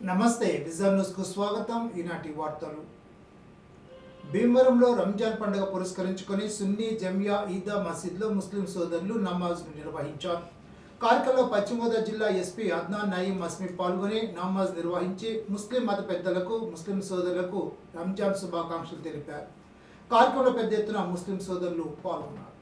నమస్తే vision news కు స్వాగతం. ఈనాటి వార్తలు. భీమవరంలో రంజాన్ పండుగ పురస్కరించుకొని సున్నీ జమియా ఈదా మసీద్లో ముస్లిం సోదరులు నమాజ్ను నిర్వహించారు. కార్యక్రమంలో పశ్చిమ గోదావరి జిల్లా ఎస్పీ అద్నాన్ నయీం అస్మి పాల్గొని నమాజ్ నిర్వహించి ముస్లిం మత పెద్దలకు ముస్లిం సోదరులకు రంజాన్ శుభాకాంక్షలు తెలిపారు. కార్యక్రమంలో పెద్ద ఎత్తున ముస్లిం సోదరులు పాల్గొన్నారు.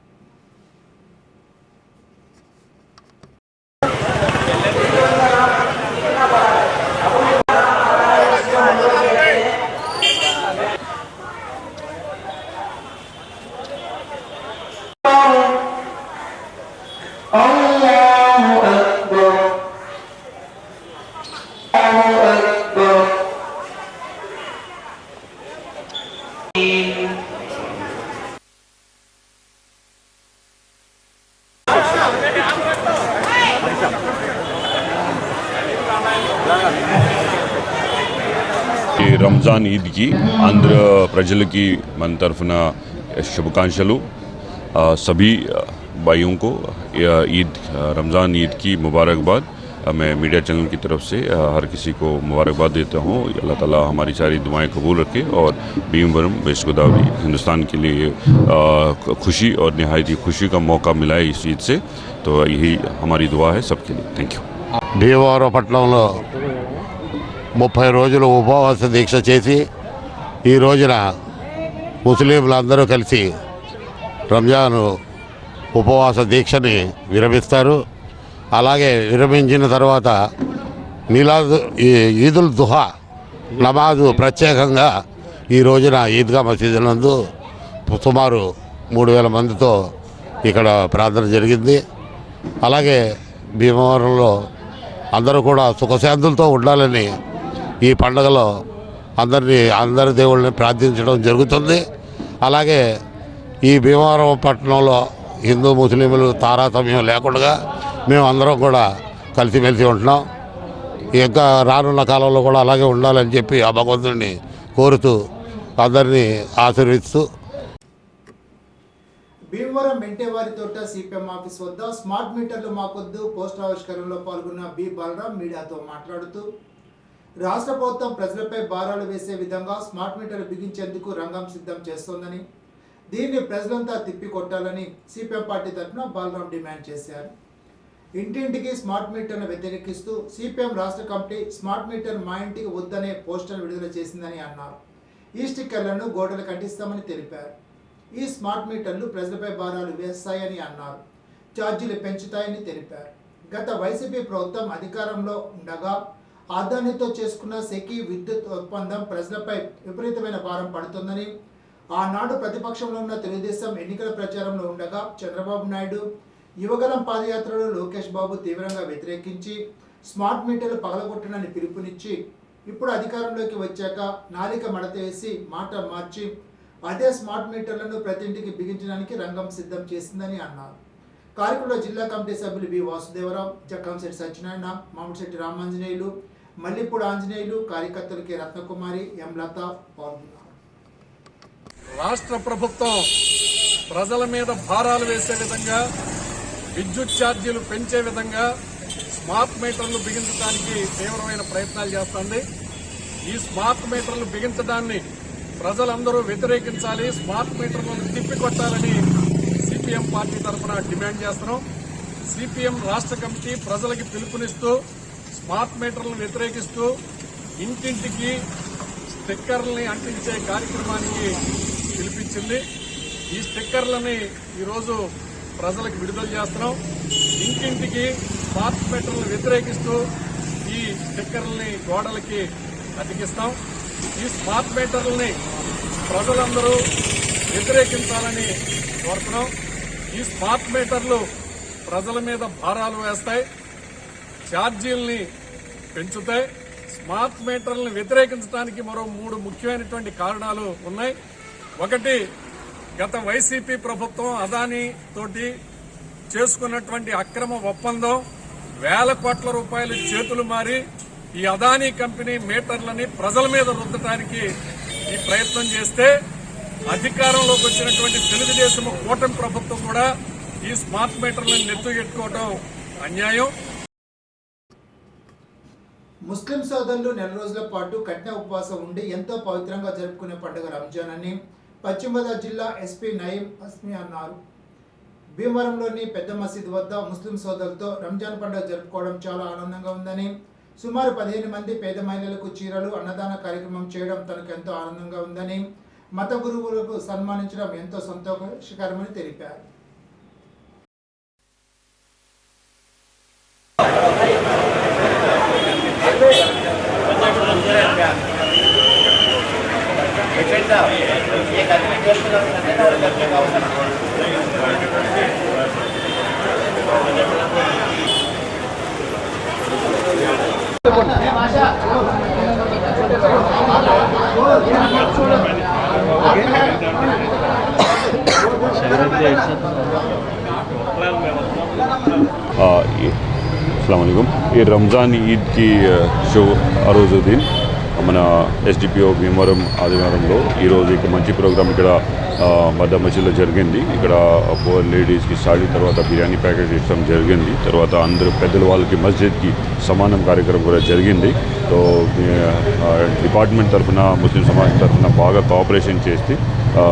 रमज़ान ईद की आंध्र प्रजल की मन तरफुन शुभकांक्षलु सभी भाइयों को ईद रमज़ान ईद की मुबारकबाद मैं मीडिया चैनल की तरफ से हर किसी को मुबारकबाद देता हूँ. अल्लाह ताला हमारी सारी दुआएं कबूल रखे और भीमवरम वेस्ट गोदावरी हिंदुस्तान के लिए खुशी और निहायती खुशी का मौका मिला है इस ईद से. तो यही हमारी दुआ है सबके लिए. Thank you. భీమవరం పట్టణంలో 30 రోజులు ఉపవాస దీక్ష చేసి ఈ రోజున ముస్లింలందరూ కలిసి రంజాన్ ఉపవాస దీక్షని విరమిస్తారు. అలాగే విరమించిన తర్వాత ఈదుల్ దుహా నమాజు ప్రత్యేకంగా ఈ రోజున ఈద్గా మసీదు నందు సుమారు 3000 మందితో ఇక్కడ ప్రార్థన జరిగింది. అలాగే భీమవరంలో అందరూ కూడా సుఖశాంతులతో ఉండాలని ఈ పండుగలో అందరి దేవుళ్ళని ప్రార్థించడం జరుగుతుంది. అలాగే ఈ భీమవరం పట్టణంలో హిందూ ముస్లింలు తారతమ్యం లేకుండా మేము అందరం కూడా కలిసిమెలిసి ఉంటున్నాం. ఇంకా రానున్న కాలంలో కూడా అలాగే ఉండాలని చెప్పి ఆ భగవంతుడిని కోరుతూ అందరినీ ఆశీర్వదిస్తూ భీమవరం మెంటేవారి తోట సిపిఎం ఆఫీస్ వద్ద స్మార్ట్ మీటర్లు మాకొద్దు పోస్టర్ ఆవిష్కరణలో పాల్గొన్న బి బాలరాం మీడియాతో మాట్లాడుతూ రాష్ట్ర ప్రభుత్వం ప్రజలపై భారాలు వేసే విధంగా స్మార్ట్ మీటర్లు బిగించేందుకు రంగం సిద్ధం చేస్తోందని, దీన్ని ప్రజలంతా తిప్పికొట్టాలని సిపిఎం పార్టీ తరఫున బాలరాం డిమాండ్ చేశారు. ఇంటింటికి స్మార్ట్ మీటర్ను వ్యతిరేకిస్తూ సిపిఎం రాష్ట్ర కమిటీ స్మార్ట్ మీటర్ మా ఇంటికి వద్దనే పోస్టర్ విడుదల చేసిందని అన్నారు. ఈ స్టిక్కర్లను గోడలకు అంటిస్తామని తెలిపారు. ఈ స్మార్ట్ మీటర్లు ప్రజలపై భారాలు వేస్తాయని అన్నారు. ఛార్జీలు పెంచుతాయని తెలిపారు. గత వైసీపీ ప్రభుత్వం అధికారంలో ఉండగా అదానితో చేసుకున్న సెకీ విద్యుత్ ఒప్పందం ప్రజలపై విపరీతమైన భారం పడుతుందని, ఆనాడు ప్రతిపక్షంలో ఉన్న తెలుగుదేశం ఎన్నికల ప్రచారంలో ఉండగా చంద్రబాబు నాయుడు యువగలం పాదయాత్రలో లోకేష్ బాబు తీవ్రంగా వ్యతిరేకించి స్మార్ట్ మీటర్లు పగలగొట్టనని పిలుపునిచ్చి ఇప్పుడు అధికారంలోకి వచ్చాక నాలిక మడత వేసి మాట మార్చి అదే స్మార్ట్ మీటర్లను ప్రతి ఇంటికి బిగించడానికి రంగం సిద్ధం చేసిందని అన్నారు. కార్యక్రమంలో జిల్లా కమిటీ సభ్యులు బి వాసుదేవరావు, జక్కంశెట్టి సత్యనారాయణ, మామిడిశెట్టి రామాంజనేయులు, మల్లిపూడి ఆంజనేయులు, కార్యకర్తలు కె రత్నకుమారి, ఎం లత పాల్గొన్నారు. రాష్ట్ర ప్రభుత్వం ప్రజల మీద భారాలు వేసే విధంగా, విద్యుత్ ఛార్జీలు పెంచే విధంగా స్మార్ట్ మీటర్లు బిగించడానికి తీవ్రమైన ప్రయత్నాలు చేస్తోంది. ఈ స్మార్ట్ మీటర్లు బిగించడాన్ని ప్రజలందరూ వ్యతిరేకించాలి, స్మార్ట్ మీటర్లను తిప్పికొట్టాలని సిపిఎం పార్టీ తరఫున డిమాండ్ చేస్తున్నాం. సిపిఎం రాష్ట్ర కమిటీ ప్రజలకి పిలుపునిస్తూ స్మార్ట్ మీటర్లను వ్యతిరేకిస్తూ ఇంటింటికి స్టిక్కర్లని అంటించే కార్యక్రమానికి పిలిపించింది. ఈ స్టిక్కర్లని ఈరోజు ప్రజలకు విడుదల చేస్తున్నాం. ఇంటింటికి స్మార్ట్ మీటర్లను వ్యతిరేకిస్తూ ఈ స్టిక్కర్లని గోడలకి అతికిస్తాం. ఈ స్మార్ట్ మీటర్లని ప్రజలందరూ వ్యతిరేకించాలని కోరుతున్నాం. ఈ స్మార్ట్ మీటర్లు ప్రజల మీద భారాలు వేస్తాయి, ఛార్జీల్ని పెంచుతాయి. స్మార్ట్ మీటర్లను వ్యతిరేకించడానికి మరో 3 ముఖ్యమైనటువంటి కారణాలు ఉన్నాయి. ఒకటి, గత వైసీపీ ప్రభుత్వం అదానీ తోటి చేసుకున్నటువంటి అక్రమ ఒప్పందం, వేల కోట్ల రూపాయలు చేతులు మారి ఈ అదానీ కంపెనీ మీటర్లని ప్రజల మీద రుద్దటానికి ఈ ప్రయత్నం చేస్తే అధికారంలోకి వచ్చినటువంటి తెలుగుదేశం కూటమి ప్రభుత్వం కూడా ఈ స్మార్ట్ మీటర్లను నెత్తుకెట్టుకోవడం అన్యాయం. ముస్లిం సోదరులు నెల రోజుల పాటు కఠిన ఉపవాసం ఉండి ఎంతో పవిత్రంగా జరుపుకునే పండుగ రంజాన్ అని పశ్చిమ గోదావరి జిల్లా ఎస్పీ నయీం అస్మి అన్నారు. భీమవరంలోని పెద్ద మసీద్ వద్ద ముస్లిం సోదరులతో రంజాన్ పండుగ జరుపుకోవడం చాలా ఆనందంగా ఉందని, సుమారు 15 మంది పేద మహిళలకు చీరలు అన్నదాన కార్యక్రమం చేయడం తనకు ఎంతో ఆనందంగా ఉందని, మత గురువులకు సన్మానించడం ఎంతో సంతోషకరమని తెలిపారు. अस्सलाम वालेकुम। ये रमज़ान ईद की షో ఆ రోజు दिन మన ఎస్డిపిఓ భీమవరం ఆదివారంలో ఈరోజు ఇక మంచి ప్రోగ్రామ్ ఇక్కడ మధ్య మధ్యలో జరిగింది. ఇక్కడ పూర్ లేడీస్కి సాడీ తర్వాత బిర్యానీ ప్యాకేజ్ ఇవ్వడం జరిగింది. తర్వాత అందరూ పెద్దల వాళ్ళకి మస్జిద్కి సమానం కార్యక్రమం కూడా జరిగింది. సో డిపార్ట్మెంట్ తరఫున ముస్లిం సమాజం తరఫున బాగా కోఆపరేషన్ చేసి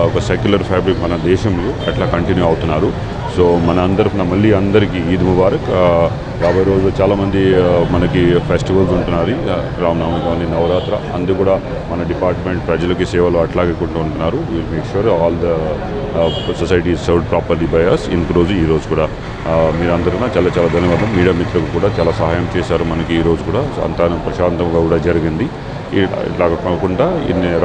ఒక సెక్యులర్ ఫ్యాబ్రిక్ మన దేశంలో అట్లా కంటిన్యూ అవుతున్నారు. సో మన అందరికీ మళ్ళీ అందరికీ ఈద్ ముబారక్. రాబోయే రోజు చాలామంది మనకి ఫెస్టివల్స్ ఉంటున్నారు, రామనవమి కానీ నవరాత్ర, అందుకు కూడా మన డిపార్ట్మెంట్ ప్రజలకి సేవలు అట్లాగే కొంటూ ఉంటున్నారు. Will make sure all the society is served properly by us. ఈరోజు కూడా మీరందరూ చాలా చాలా ధన్యవాదం. మీడియా మిత్రులకు కూడా చాలా సహాయం చేశారు. మనకి ఈరోజు కూడా అంతా ప్రశాంతంగా కూడా జరిగింది. ఇట్లా కాకుండా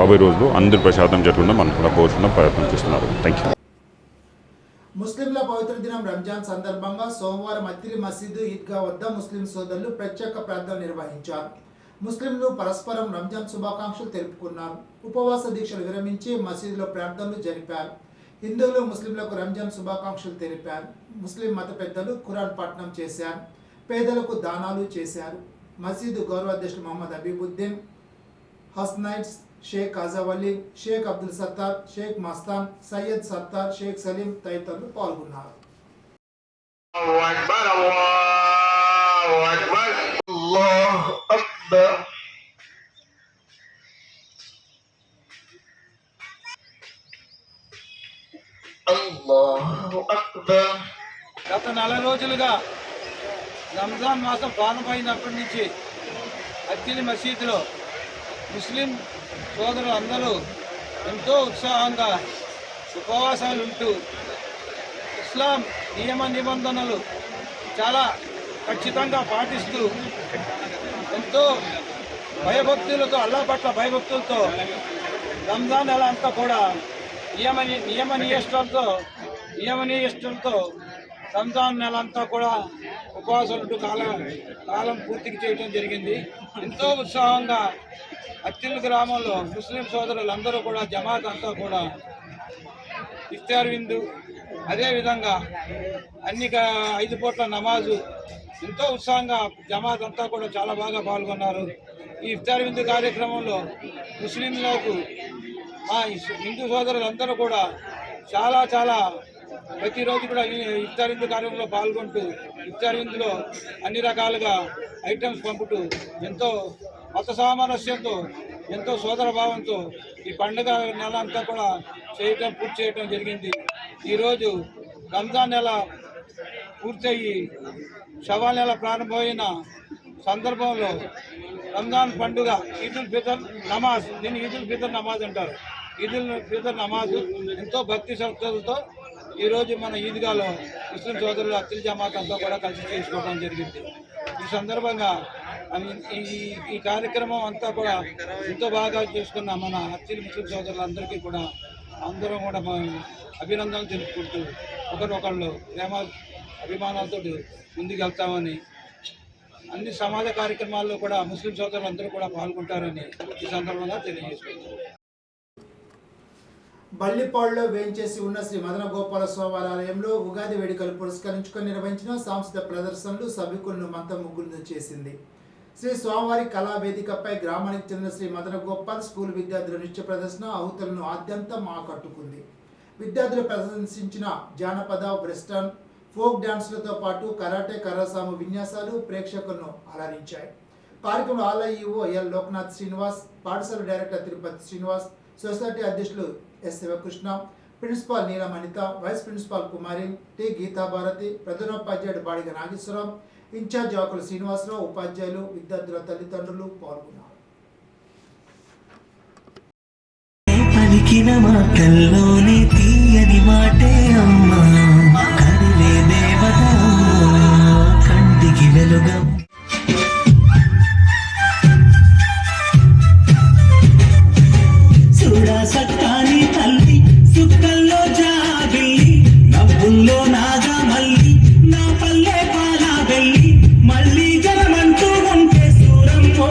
రాబోయే రోజులు అందరూ ప్రశాంతం జరగకుండా మనం కూడా కోరుకున్న ప్రయత్నం చేస్తున్నారు. Thank you. ముస్లింల పవిత్ర దినం రంజాన్ సందర్భంగా సోమవారం అత్తిలి మసీదు ఈద్గా వద్ద ముస్లిం సోదరులు ప్రత్యేక ప్రార్థనలు నిర్వహించారు. ముస్లింలు పరస్పరం రంజాన్ శుభాకాంక్షలు తెలుపుకున్నారు. ఉపవాస దీక్షలు విరమించి మసీదులో ప్రార్థనలు జరిపారు. హిందువులు ముస్లింలకు రంజాన్ శుభాకాంక్షలు తెలిపారు. ముస్లిం మత పెద్దలు ఖురాన్ పఠనం చేశారు. పేదలకు దానాలు చేశారు. మసీదు గౌరవ అధ్యక్షులు మహమ్మద్ హబీబుద్దీన్, హస్నైట్స్, షేక్ అజావలి, షేక్ అబ్దుల్ సత్తార్, షేక్ మస్తాన్, సయ్యద్ సత్తార్, షేక్ సలీం తదితరులు పాల్గొన్నారు. గత 4 రోజులుగా రంజాన్ మాసం ప్రారంభమైనప్పటి నుంచి అత్తిలి మసీదులో ముస్లిం సోదరులు అందరూ ఎంతో ఉత్సాహంగా ఉపవాసాలు ఉంటూ ఇస్లాం నియమ నిబంధనలు చాలా ఖచ్చితంగా పాటిస్తూ ఎంతో భయభక్తులతో, అల్లాహ్ పట్ల భయభక్తులతో రంజాన్ నెల అంతా కూడా నియమనిష్టంతో రంజాన్ నెల అంతా కూడా ఉపవాసాలు కాలం పూర్తికి చేయడం జరిగింది. ఎంతో ఉత్సాహంగా అత్తిలి గ్రామంలో ముస్లిం సోదరులందరూ కూడా జమాత్ అంతా కూడా ఇఫ్తార్ విందు, అదేవిధంగా అన్ని 5 పూట్ల నమాజు ఎంతో ఉత్సాహంగా జమాత్ అంతా కూడా చాలా బాగా పాల్గొన్నారు. ఈ ఇఫ్తార్ విందు కార్యక్రమంలో ముస్లింలకు హిందూ సోదరులందరూ కూడా చాలా ప్రతిరోజు కూడా ఇఫ్తార్ విందు కార్యక్రమంలో పాల్గొంటూ ఇఫ్తార్ విందులో అన్ని రకాలుగా ఐటమ్స్ పంపుతూ ఎంతో మత సామరస్యంతో, ఎంతో సోదర భావంతో ఈ పండుగ నెల అంతా కూడా పూర్తి చేయడం జరిగింది. ఈరోజు రంజాన్ నెల పూర్తయ్యి షవాల్ నెల ప్రారంభమైన సందర్భంలో రంజాన్ పండుగ ఈదుల్ ఫితర్ నమాజ్, దీన్ని ఈదుల్ ఫితర్ నమాజ్ అంటారు. ఈదుల్ ఫితర్ నమాజ్ ఎంతో భక్తి శ్రద్ధలతో ఈరోజు మన ఈద్గాలో ముస్లిం సోదరులు అత్తిలి జమాత్ అంతా కూడా కలిసి చేసుకోవడం జరిగింది. ఈ సందర్భంగా ఈ కార్యక్రమం అంతా కూడా ఎంతో బాగా చేసుకున్న మన అత్తిలి ముస్లిం సోదరులందరికీ కూడా అందరం కూడా అభినందనలు తెలుపుకుంటూ ఒకరినొకళ్ళు ప్రేమ అభిమానాలతో ముందుకు వెళ్తామని, అన్ని సమాజ కార్యక్రమాల్లో కూడా ముస్లిం సోదరులందరూ కూడా పాల్గొంటారని ఈ సందర్భంగా తెలియజేసుకుంటారు. బల్లిపాడులో వేంచేసి ఉన్న శ్రీ మదన గోపాల స్వామి ఆలయంలో ఉగాది వేడుకలు పురస్కరించుకొని నిర్వహించిన సాంస్కృతిక ప్రదర్శనలు సభికులను మంత్రముగ్ధులను చేసింది. శ్రీ స్వామివారి కళా వేదికపై గ్రామానికి చెందిన శ్రీ మదన గోపాల్ స్కూల్ విద్యార్థుల నృత్య ప్రదర్శన ఆహుతులను ఆద్యంతం ఆకట్టుకుంది. విద్యార్థులు ప్రదర్శించిన జానపద, వెస్టర్న్, ఫోక్ డాన్సులతో పాటు కరాటే, కర్రసాము విన్యాసాలు ప్రేక్షకులను అలరించాయి. కార్యక్రమంలో ఆలయ ఈఓ ఎల్ లోక్నాథ్ శ్రీనివాస్, పాఠశాల డైరెక్టర్ తిరుపతి శ్రీనివాస్, సొసైటీ అధ్యక్షులు ఎస్ శివకృష్ణ, ప్రిన్సిపాల్ నీలం అనిత, వైస్ ప్రిన్సిపాల్ కుమారి, టి గీతాభారతి, ప్రధానోపాధ్యాయుడు బాడిగ నాగేశ్వరరావు, ఇన్ఛార్జ్ ఆకుల శ్రీనివాసరావు, ఉపాధ్యాయులు, విద్యార్థుల తల్లిదండ్రులు పాల్గొన్నారు. పలికిన మాటల్లోనే తీయని మాటే అమ్మా, కదిలే దేవత కంటికి వెలుగం. చూడా సక్కాని తల్లి సుక్కల్లో జాబిల్లి, నవ్వుల్లో నాగా మల్లి, నా పల్లె పాలా వెళ్ళి, మళ్ళీ జనమంటూ ఉంటే సూరమ్మో.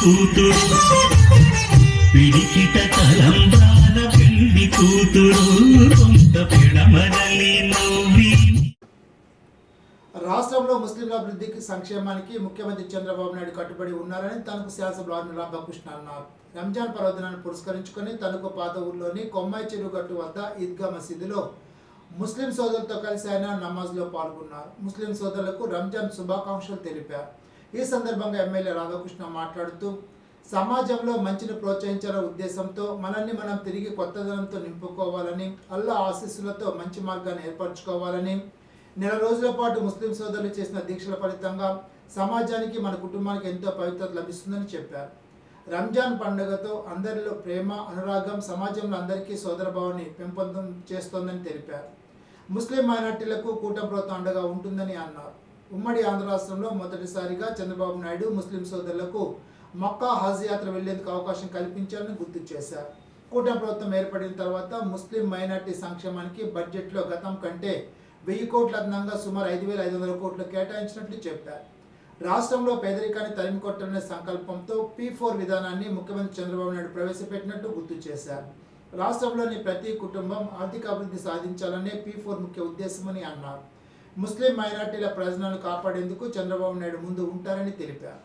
కూతురు పిడికిట తలంబ్రాల పెళ్లి కూతురు కొంత పిడమరలి నవ్వి. రాష్ట్రంలో ముస్లింల అభివృద్ధికి సంక్షేమానికి ముఖ్యమంత్రి చంద్రబాబు నాయుడు కట్టుబడి ఉన్నారని తనకు శాసనసభ్యులు ఆర్మీ రాధాకృష్ణ అన్నారు. రంజాన్ పర్వదినాన్ని పురస్కరించుకొని తనకు పాత ఊర్లోని కొమ్మాయి చెరువు గట్టు వద్ద ఈద్గా మసీదులో ముస్లిం సోదరులతో కలిసి ఆయన నమాజ్లో పాల్గొన్నారు. ముస్లిం సోదరులకు రంజాన్ శుభాకాంక్షలు తెలిపారు. ఈ సందర్భంగా ఎమ్మెల్యే రాధాకృష్ణ మాట్లాడుతూ సమాజంలో మంచిని ప్రోత్సహించాలనే ఉద్దేశంతో మనల్ని మనం తిరిగి కొత్తదనంతో నింపుకోవాలని, అల్లా ఆశీస్సులతో మంచి మార్గాన్ని ఏర్పరచుకోవాలని, నెల రోజుల పాటు ముస్లిం సోదరులు చేసిన దీక్షల ఫలితంగా సమాజానికి మన కుటుంబానికి ఎంతో పవిత్రత లభిస్తుందని చెప్పారు. రంజాన్ పండుగతో అందరిలో ప్రేమ, అనురాగం సమాజంలో అందరికీ సోదరభావాన్ని పెంపొందం చేస్తోందని తెలిపారు. ముస్లిం మైనార్టీలకు కూటమి ప్రభుత్వం అండగా ఉంటుందని అన్నారు. ఉమ్మడి ఆంధ్ర రాష్ట్రంలో మొదటిసారిగా చంద్రబాబు నాయుడు ముస్లిం సోదరులకు మక్కా హజ్ యాత్ర వెళ్లేందుకు అవకాశం కల్పించాలని గుర్తు చేశారు. కూటమి ప్రభుత్వం ఏర్పడిన తర్వాత ముస్లిం మైనార్టీ సంక్షేమానికి బడ్జెట్లో గతం కంటే 1000 కోట్ల అదనంగా సుమారు 5500 కోట్లు కేటాయించినట్లు చెప్పారు. రాష్ట్రంలో పేదరికాన్ని తరిమికొట్టాలనే సంకల్పంతో P4 విధానాన్ని ముఖ్యమంత్రి చంద్రబాబు నాయుడు ప్రవేశపెట్టినట్టు గుర్తు చేశారు. రాష్ట్రంలోని ప్రతి కుటుంబం ఆర్థిక అభివృద్ధి సాధించాలనే P4 ముఖ్య ఉద్దేశమని అన్నారు. ముస్లిం మైనార్టీల ప్రయోజనాలను కాపాడేందుకు చంద్రబాబు నాయుడు ముందు ఉంటారని తెలిపారు.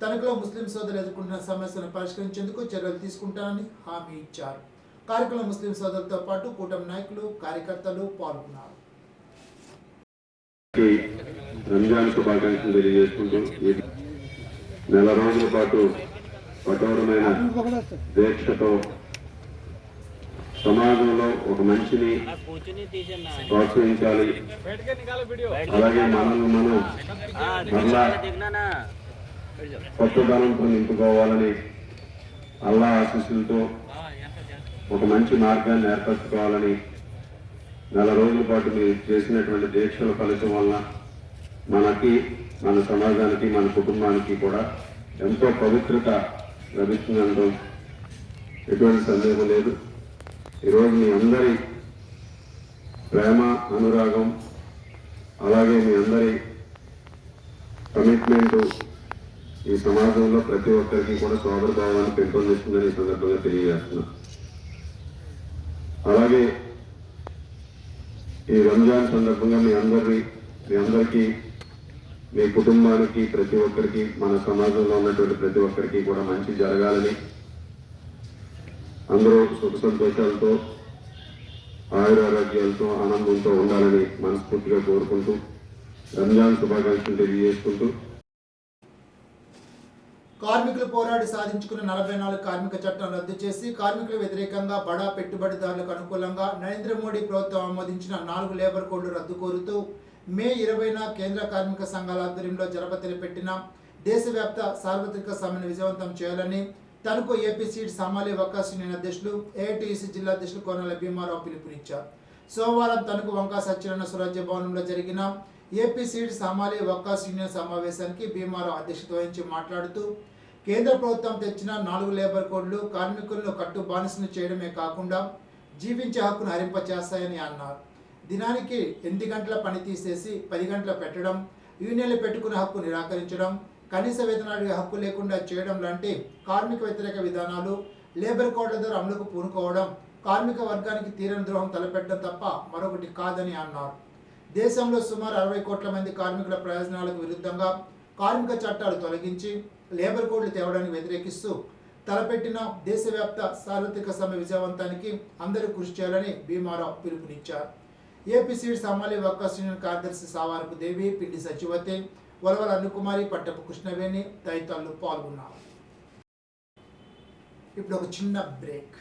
తణుకులో ముస్లిం సోదరులు ఎదుర్కొంటున్న సమస్యలను పరిష్కరించేందుకు చర్యలు తీసుకుంటారని హామీ ఇచ్చారు. కార్యక్రమంలో ముస్లిం సోదరులతో పాటు కూటమి నాయకులు, కార్యకర్తలు పాల్గొన్నారు. రంజాన్ శుభాకాంక్షలు తెలియజేసుకుంటూ నెల రోజుల పాటు కఠోరమైన దీక్షతో సమాజంలో ఒక మంచిని ప్రోత్సహించాలి, అలాగే మనల్ని మనం మరలా కొత్తదనంతో నింపుకోవాలని, అల్లా ఆశీస్సులతో ఒక మంచి మార్గాన్ని ఏర్పరచుకోవాలని నెల రోజుల పాటు మీరు చేసినటువంటి దీక్షల ఫలితం వలన మనకి, మన సమాజానికి, మన కుటుంబానికి కూడా ఎంతో పవిత్రత లభిస్తుందనడం ఎటువంటి సందేహం లేదు. ఈరోజు మీ అందరి ప్రేమ, అనురాగం, అలాగే మీ అందరి కమిట్మెంట్ ఈ సమాజంలో ప్రతి ఒక్కరికి కూడా సోదర భావాన్ని పెంపొందిస్తుందని ఈ సందర్భంగా తెలియజేస్తున్నాం. అలాగే ఈ రంజాన్ సందర్భంగా మీ అందరికీ, మీ కుటుంబానికి, ప్రతి ఒక్కరికి, మన సమాజంలో ఉన్నటువంటి ప్రతి ఒక్కరికి కూడా మంచి జరగాలని, అందరూ సుఖ సంతోషాలతో, ఆయురారోగ్యాలతో, ఆనందంతో ఉండాలని మనస్ఫూర్తిగా కోరుకుంటూ రంజాన్ శుభాకాంక్షలు తెలియజేసుకుంటూ, కార్మికులు పోరాడి సాధించుకున్న 44 కార్మిక చట్టం రద్దు చేసి కార్మికులకు వ్యతిరేకంగా బడా పెట్టుబడిదారులకు అనుకూలంగా నరేంద్ర మోడీ ప్రభుత్వం ఆమోదించిన 4 లేబర్ కోడ్లు రద్దు కోరుతూ మే 20న కేంద్ర కార్మిక సంఘాల ఆధ్వర్యంలో జరపతెలిపెట్టిన దేశవ్యాప్త సార్వత్రిక సమ్మెను విజయవంతం చేయాలని తణుకు ఏపీ సీడ్ సమాలి వకాస్ యూనియన్ అధ్యక్షులు, ఏఐటీయూసీ జిల్లా అధ్యక్షులు కోనల భీమారావు పిలుపునిచ్చారు. సోమవారం తణుకు వంకా సత్యనారాయణ స్వరాజ్య భవనంలో జరిగిన ఏపీ సీడ్ సమాలి వకాస్ యూనియన్ సమావేశానికి భీమారావు అధ్యక్షత వహించి మాట్లాడుతూ కేంద్ర ప్రభుత్వం తెచ్చిన 4 లేబర్ కోడ్లు కార్మికులను కట్టు బానిసను చేయడమే కాకుండా జీవించే హక్కును హరింపచేస్తాయని అన్నారు. దినానికి 8 గంటల పని తీసేసి 10 గంటల పెట్టడం, యూనియన్లు పెట్టుకునే హక్కు నిరాకరించడం, కనీస వేతనానికి హక్కు లేకుండా చేయడం లాంటి కార్మిక వ్యతిరేక విధానాలు లేబర్ కోడ్ల ద్వారా అమలుకు పూనుకోవడం కార్మిక వర్గానికి తీరని ద్రోహం తలపెట్టడం తప్ప మరొకటి కాదని అన్నారు. దేశంలో సుమారు 60 కోట్ల మంది కార్మికుల ప్రయోజనాలకు విరుద్ధంగా కార్మిక చట్టాలు తొలగించి లేబర్ కోడ్లు తేవడానికి వ్యతిరేకిస్తూ తలపెట్టిన దేశవ్యాప్త సార్వత్రిక సమ్మె విజయవంతానికి అందరూ కృషి చేయాలని భీమారావు పిలుపునిచ్చారు. ఏపీ సీడ్స్ అమ్మాలి వర్కర్స్ యూనియన్ కార్యదర్శి సావారపు దేవి, పిండి సచివతి, వలవల అన్నుకుమారి, పట్టపు కృష్ణవేణి తదితరులు పాల్గొన్నారు. ఇప్పుడు ఒక చిన్న బ్రేక్.